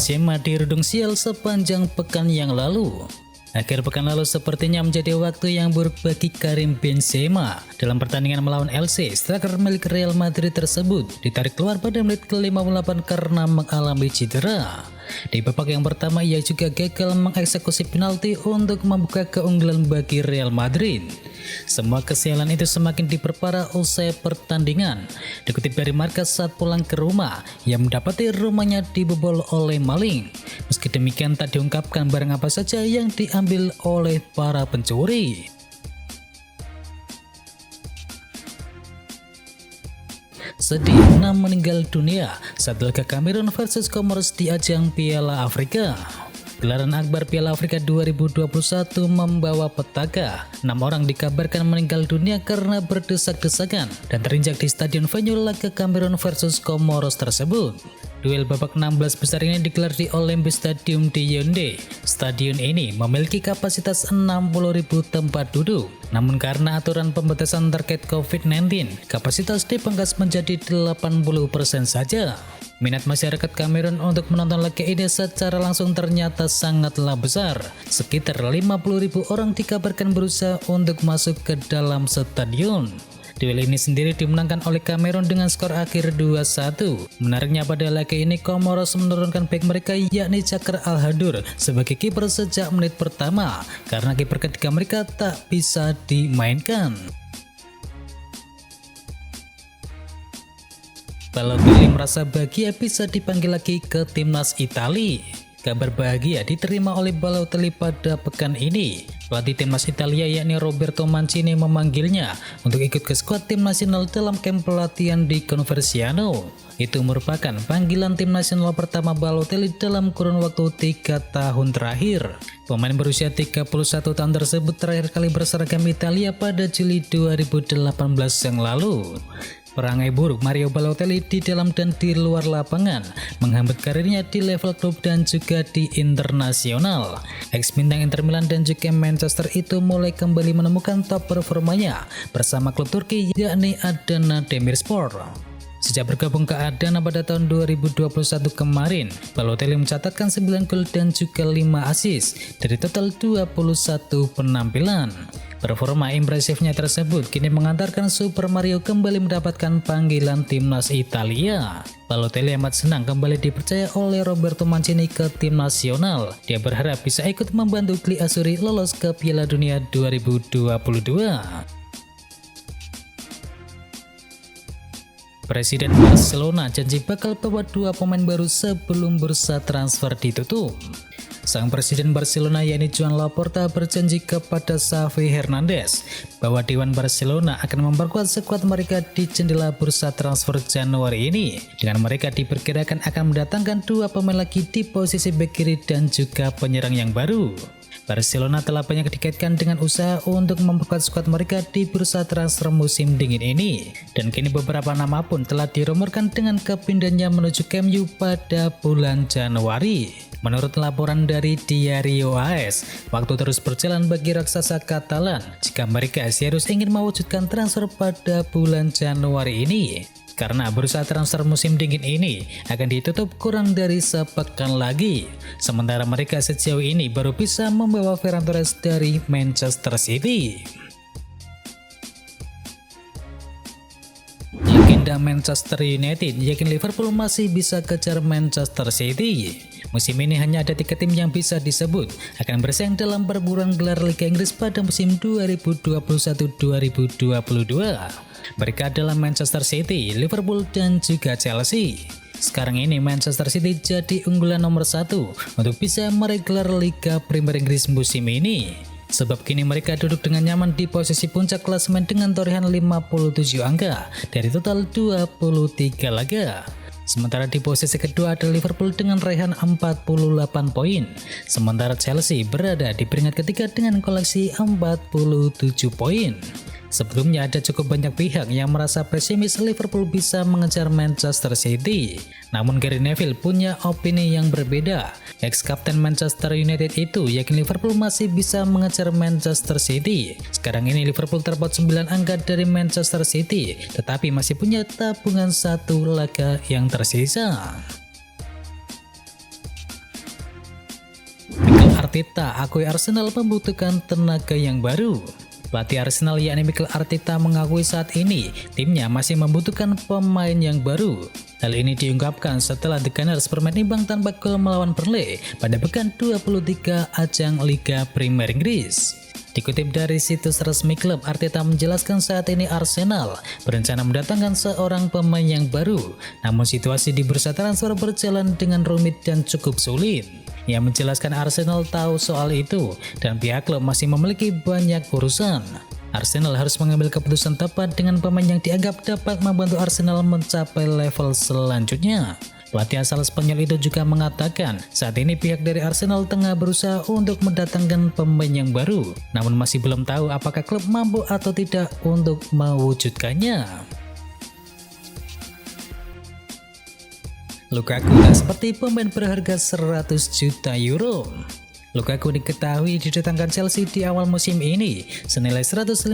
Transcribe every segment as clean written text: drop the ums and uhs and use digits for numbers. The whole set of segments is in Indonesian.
Benzema dirudung sial sepanjang pekan yang lalu. Akhir pekan lalu sepertinya menjadi waktu yang buruk bagi Karim Benzema. Dalam pertandingan melawan LC, striker milik Real Madrid tersebut ditarik keluar pada menit ke-58 karena mengalami cedera. Di babak yang pertama ia juga gagal mengeksekusi penalti untuk membuka keunggulan bagi Real Madrid. Semua kesialan itu semakin diperparah usai pertandingan. Dikutip dari Marca saat pulang ke rumah, ia mendapati rumahnya dibobol oleh maling. Meski demikian tak diungkapkan barang apa saja yang diambil oleh para pencuri. Sedih, 6 meninggal dunia saat laga Kamerun versus Komoros di ajang Piala Afrika. Gelaran akbar Piala Afrika 2021 membawa petaka. 6 orang dikabarkan meninggal dunia karena berdesak-desakan dan terinjak di stadion venue laga Kamerun versus Komoros tersebut. Duel babak 16 besar ini digelar di Olympic Stadium di Yaounde. Stadion ini memiliki kapasitas 60.000 tempat duduk. Namun karena aturan pembatasan terkait COVID-19, kapasitas dipangkas menjadi 80% saja. Minat masyarakat Kamerun untuk menonton laga ini secara langsung ternyata sangatlah besar. Sekitar 50.000 orang dikabarkan berusaha untuk masuk ke dalam stadion. Duel ini sendiri dimenangkan oleh Kamerun dengan skor akhir 2-1. Menariknya pada laga ini Komoros menurunkan bek mereka yakni Chakar Al-Hadur sebagai kiper sejak menit pertama karena kiper ketiga mereka tak bisa dimainkan. Balotelli merasa bahagia bisa dipanggil lagi ke timnas Italia. Kabar bahagia diterima oleh Balotelli pada pekan ini. Pelatih timnas Italia yakni Roberto Mancini memanggilnya untuk ikut ke skuad tim nasional dalam kamp pelatihan di Conversiano. Itu merupakan panggilan tim nasional pertama Balotelli dalam kurun waktu 3 tahun terakhir. Pemain berusia 31 tahun tersebut terakhir kali berseragam Italia pada Juli 2018 yang lalu. Perangai buruk Mario Balotelli di dalam dan di luar lapangan menghambat karirnya di level klub dan juga di internasional. Ex-bintang Inter Milan dan juga Manchester itu mulai kembali menemukan top performanya bersama klub Turki yakni Adana Demirspor. Sejak bergabung ke Adana pada tahun 2021 kemarin, Balotelli mencatatkan 9 gol dan juga 5 assist dari total 21 penampilan. Performa impresifnya tersebut kini mengantarkan Super Mario kembali mendapatkan panggilan timnas Italia. Balotelli amat senang kembali dipercaya oleh Roberto Mancini ke tim nasional. Dia berharap bisa ikut membantu Gli Azzurri lolos ke Piala Dunia 2022. Presiden Barcelona janji bakal bawa 2 pemain baru sebelum bursa transfer ditutup. Sang presiden Barcelona yakni Joan Laporta berjanji kepada Xavi Hernandez bahwa Dewan Barcelona akan memperkuat skuad mereka di jendela bursa transfer Januari ini. Dengan mereka diperkirakan akan mendatangkan 2 pemain lagi di posisi bek kiri dan juga penyerang yang baru. Barcelona telah banyak dikaitkan dengan usaha untuk memperkuat skuad mereka di bursa transfer musim dingin ini. Dan kini beberapa nama pun telah dirumorkan dengan kepindahannya menuju Camp Nou pada bulan Januari. Menurut laporan dari Diario AS, waktu terus berjalan bagi raksasa Katalan jika mereka serius ingin mewujudkan transfer pada bulan Januari ini. Karena bursa transfer musim dingin ini akan ditutup kurang dari sepekan lagi. Sementara mereka sejauh ini baru bisa membawa Ferran Torres dari Manchester City. Legenda Manchester United yakin Liverpool masih bisa kejar Manchester City. Musim ini hanya ada 3 tim yang bisa disebut akan bersaing dalam perburuan gelar Liga Inggris pada musim 2021-2022. Mereka adalah Manchester City, Liverpool, dan juga Chelsea. Sekarang ini Manchester City jadi unggulan nomor 1 untuk bisa meraih gelar Liga Premier Inggris musim ini. Sebab kini mereka duduk dengan nyaman di posisi puncak klasemen dengan torehan 57 angka dari total 23 laga. Sementara di posisi kedua ada Liverpool dengan raihan 48 poin. Sementara Chelsea berada di peringkat ketiga dengan koleksi 47 poin. Sebelumnya ada cukup banyak pihak yang merasa pesimis Liverpool bisa mengejar Manchester City. Namun Gary Neville punya opini yang berbeda. Ex-kapten Manchester United itu yakin Liverpool masih bisa mengejar Manchester City. Sekarang ini Liverpool terpaut 9 angka dari Manchester City, tetapi masih punya tabungan 1 laga yang tersisa. Arteta akui Arsenal membutuhkan tenaga yang baru. Pelatih Arsenal yakni Mikel Arteta mengakui saat ini timnya masih membutuhkan pemain yang baru. Hal ini diungkapkan setelah The Gunners bermain imbang tanpa gol melawan Burnley pada pekan 23 ajang Liga Premier Inggris. Dikutip dari situs resmi klub, Arteta menjelaskan saat ini Arsenal berencana mendatangkan seorang pemain yang baru, namun situasi di bursa transfer berjalan dengan rumit dan cukup sulit. Ia menjelaskan Arsenal tahu soal itu dan pihak klub masih memiliki banyak urusan. Arsenal harus mengambil keputusan tepat dengan pemain yang dianggap dapat membantu Arsenal mencapai level selanjutnya. Pelatih asal Spanyol itu juga mengatakan saat ini pihak dari Arsenal tengah berusaha untuk mendatangkan pemain yang baru, namun masih belum tahu apakah klub mampu atau tidak untuk mewujudkannya. Lukaku tak seperti pemain berharga 100 juta euro. Lukaku diketahui didatangkan Chelsea di awal musim ini senilai 115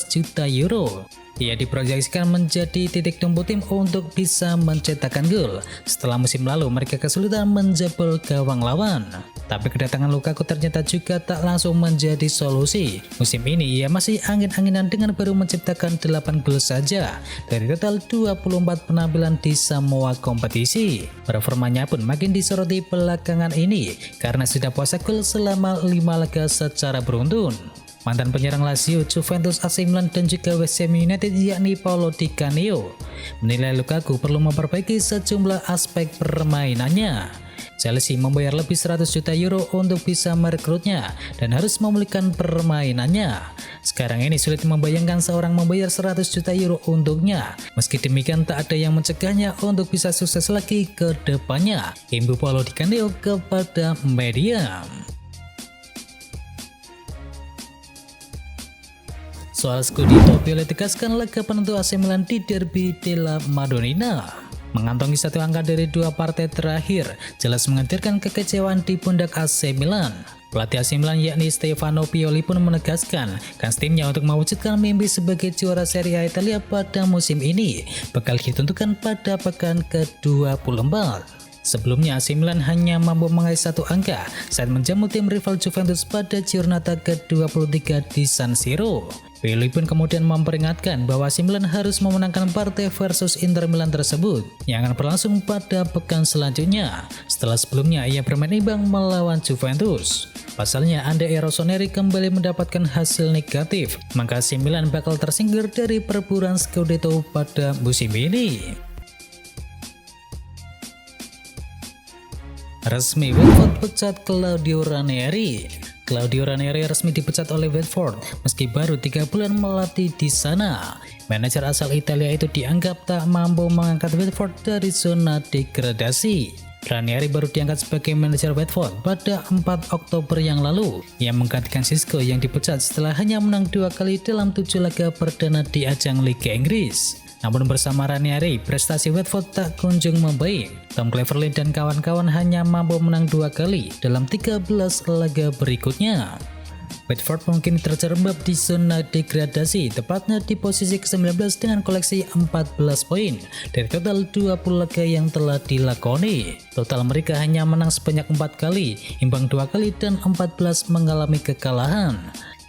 juta euro. Ia diproyeksikan menjadi titik tumpu tim untuk bisa mencetakkan gol setelah musim lalu mereka kesulitan menjebol gawang lawan. Tapi kedatangan Lukaku ternyata juga tak langsung menjadi solusi. Musim ini ia masih angin-anginan dengan baru menciptakan 8 gol saja dari total 24 penampilan di semua kompetisi. Performanya pun makin disoroti belakangan ini karena sudah puasa gol selama 5 laga secara beruntun. Mantan penyerang Lazio, Juventus, AC Milan, dan juga West Ham United yakni Paulo Di Canio menilai Lukaku perlu memperbaiki sejumlah aspek permainannya. Chelsea membayar lebih 100 juta euro untuk bisa merekrutnya dan harus memulihkan permainannya. Sekarang ini sulit membayangkan seorang membayar 100 juta euro untuknya. Meski demikian tak ada yang mencegahnya untuk bisa sukses lagi ke depannya, imbu Paulo Di Canio kepada media. Soal Scudetto, Pioli tegaskan laga penentu AC Milan di Derby della Madonnina. Mengantongi satu angka dari 2 partai terakhir, jelas menghadirkan kekecewaan di pundak AC Milan. Pelatih AC Milan yakni Stefano Pioli pun menegaskan kans timnya untuk mewujudkan mimpi sebagai juara Serie A Italia pada musim ini bakal ditentukan pada pekan ke-24. Sebelumnya AC Milan hanya mampu mengais satu angka saat menjamu tim rival Juventus pada Giornata ke-23 di San Siro. Pioli pun kemudian memperingatkan bahwa AC Milan harus memenangkan partai versus Inter Milan tersebut yang akan berlangsung pada pekan selanjutnya setelah sebelumnya ia bermain imbang melawan Juventus. Pasalnya Andrea Rossoneri kembali mendapatkan hasil negatif, maka AC Milan bakal tersingkir dari perburuan Scudetto pada musim ini. Resmi Watford pecat Claudio Ranieri. Claudio Ranieri resmi dipecat oleh Watford meski baru 3 bulan melatih di sana. Manajer asal Italia itu dianggap tak mampu mengangkat Watford dari zona degradasi. Ranieri baru diangkat sebagai manajer Watford pada 4 Oktober yang lalu. Ia menggantikan Xisco yang dipecat setelah hanya menang 2 kali dalam 7 laga perdana di ajang Liga Inggris. Namun bersama Ranieri, prestasi Watford tak kunjung membaik. Tom Cleverley dan kawan-kawan hanya mampu menang 2 kali dalam 13 laga berikutnya. Watford mungkin terjerembab di zona degradasi, tepatnya di posisi ke-19 dengan koleksi 14 poin dari total 20 laga yang telah dilakoni. Total mereka hanya menang sebanyak 4 kali, imbang 2 kali dan 14 mengalami kekalahan.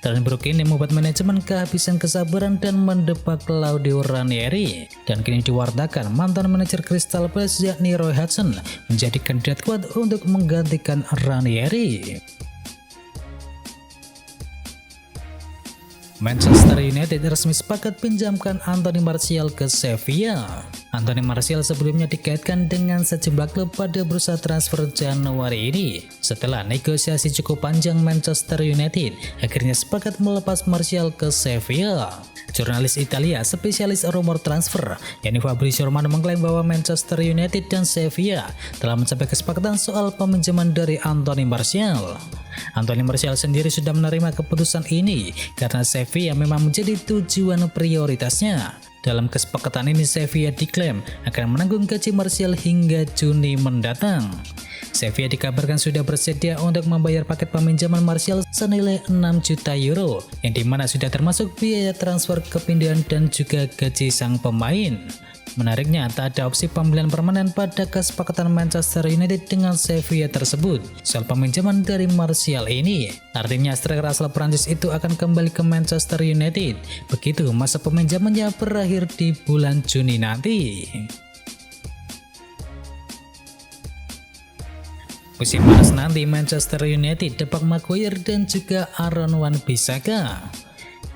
Tren buruk ini membuat manajemen kehabisan kesabaran dan mendepak Claudio Ranieri. Dan kini diwartakan mantan manajer Crystal Palace yakni Roy Hodgson menjadi kandidat kuat untuk menggantikan Ranieri. Manchester United resmi sepakat pinjamkan Anthony Martial ke Sevilla. Anthony Martial sebelumnya dikaitkan dengan sejumlah klub pada bursa transfer Januari ini. Setelah negosiasi cukup panjang, Manchester United akhirnya sepakat melepas Martial ke Sevilla. Jurnalis Italia spesialis rumor transfer, yakni Fabrizio Romano mengklaim bahwa Manchester United dan Sevilla telah mencapai kesepakatan soal peminjaman dari Anthony Martial. Anthony Martial sendiri sudah menerima keputusan ini karena Sevilla memang menjadi tujuan prioritasnya. Dalam kesepakatan ini Sevilla diklaim akan menanggung gaji Martial hingga Juni mendatang. Sevilla dikabarkan sudah bersedia untuk membayar paket peminjaman Martial senilai 6 juta euro, yang dimana sudah termasuk biaya transfer kepindahan dan juga gaji sang pemain. Menariknya, tak ada opsi pembelian permanen pada kesepakatan Manchester United dengan Sevilla tersebut soal peminjaman dari Martial ini. Artinya striker asal Prancis itu akan kembali ke Manchester United begitu masa peminjamannya berakhir di bulan Juni nanti. Musim panas nanti Manchester United dapat Maguire dan juga Aaron Wan-Bissaka.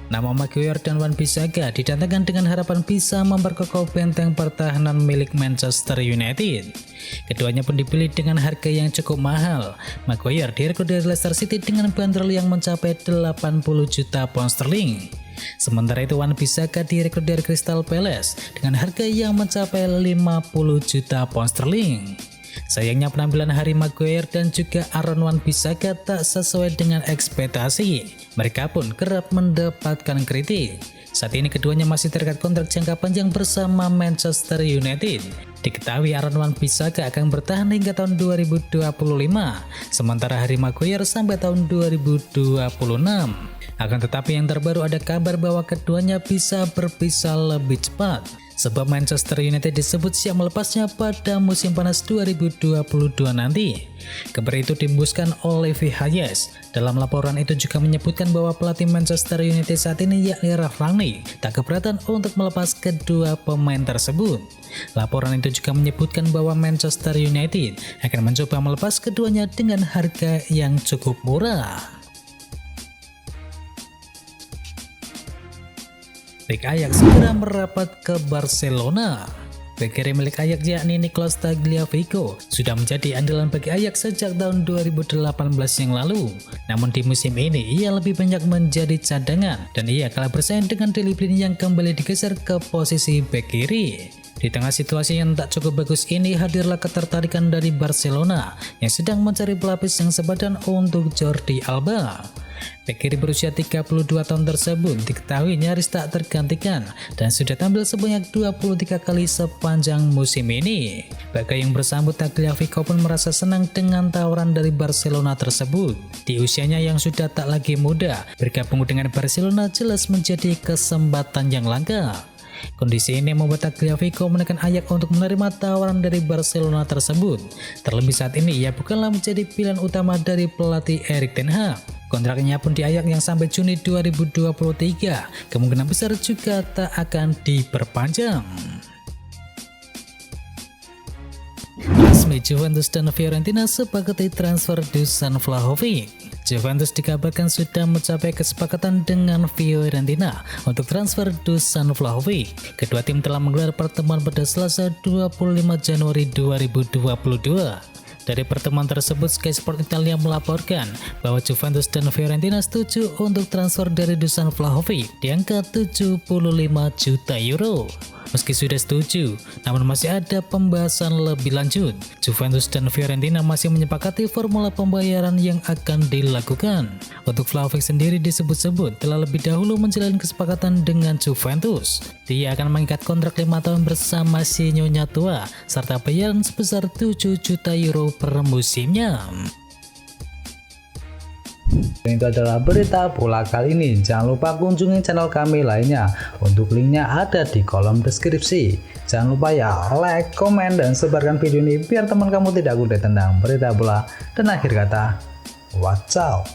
Nama Maguire dan Wan-Bissaka didatangkan dengan harapan bisa memperkokoh benteng pertahanan milik Manchester United. Keduanya pun dipilih dengan harga yang cukup mahal. Maguire direkrut dari Leicester City dengan bandrol yang mencapai 80 juta pound sterling. Sementara itu Wan-Bissaka direkrut dari Crystal Palace dengan harga yang mencapai 50 juta pound sterling. Sayangnya penampilan Harry Maguire dan juga Aaron Wan-Bissaka tak sesuai dengan ekspektasi. Mereka pun kerap mendapatkan kritik. Saat ini keduanya masih terikat kontrak jangka panjang bersama Manchester United. Diketahui Aaron Wan-Bissaka akan bertahan hingga tahun 2025, sementara Harry Maguire sampai tahun 2026. Akan tetapi yang terbaru ada kabar bahwa keduanya bisa berpisah lebih cepat, sebab Manchester United disebut siap melepasnya pada musim panas 2022 nanti. Kabar itu dihembuskan oleh VHS. Dalam laporan itu juga menyebutkan bahwa pelatih Manchester United saat ini yakni Ralf Rangnick tak keberatan untuk melepas kedua pemain tersebut. Laporan itu juga menyebutkan bahwa Manchester United akan mencoba melepas keduanya dengan harga yang cukup murah. Bek Ajax segera merapat ke Barcelona. Bek kiri milik Ajax yakni Nicolas Tagliafico sudah menjadi andalan bagi Ajax sejak tahun 2018 yang lalu. Namun di musim ini ia lebih banyak menjadi cadangan dan ia kalah bersaing dengan Daley Blind yang kembali digeser ke posisi bek kiri. Di tengah situasi yang tak cukup bagus ini hadirlah ketertarikan dari Barcelona yang sedang mencari pelapis yang sepadan untuk Jordi Alba. Bek kiri berusia 32 tahun tersebut diketahui nyaris tak tergantikan dan sudah tampil sebanyak 23 kali sepanjang musim ini. Bek yang bersambut Tagliafico pun merasa senang dengan tawaran dari Barcelona tersebut. Di usianya yang sudah tak lagi muda, bergabung dengan Barcelona jelas menjadi kesempatan yang langka. Kondisi ini membuat Tagliafico menekan Ajax untuk menerima tawaran dari Barcelona tersebut. Terlebih saat ini ia bukanlah menjadi pilihan utama dari pelatih Erik ten Hag. Kontraknya pun di Ajax yang sampai Juni 2023 kemungkinan besar juga tak akan diperpanjang. Resmi Juventus dan Fiorentina sepakati transfer Dusan Vlahovic. Juventus dikabarkan sudah mencapai kesepakatan dengan Fiorentina untuk transfer Dusan Vlahovic. Kedua tim telah menggelar pertemuan pada Selasa 25 Januari 2022. Dari pertemuan tersebut, Sky Sport Italia melaporkan bahwa Juventus dan Fiorentina setuju untuk transfer dari Dusan Vlahovic di angka 75 juta euro. Meski sudah setuju, namun masih ada pembahasan lebih lanjut. Juventus dan Fiorentina masih menyepakati formula pembayaran yang akan dilakukan. Untuk Vlahovic sendiri disebut-sebut telah lebih dahulu menjalin kesepakatan dengan Juventus. Dia akan mengikat kontrak 5 tahun bersama si Nyonya tua, serta bayaran sebesar 7 juta euro per musimnya. Dan itu adalah berita bola kali ini. Jangan lupa kunjungi channel kami lainnya. Untuk linknya ada di kolom deskripsi. Jangan lupa ya like, komen, dan sebarkan video ini biar teman kamu tidak gundai tentang berita bola. Dan akhir kata, watch out.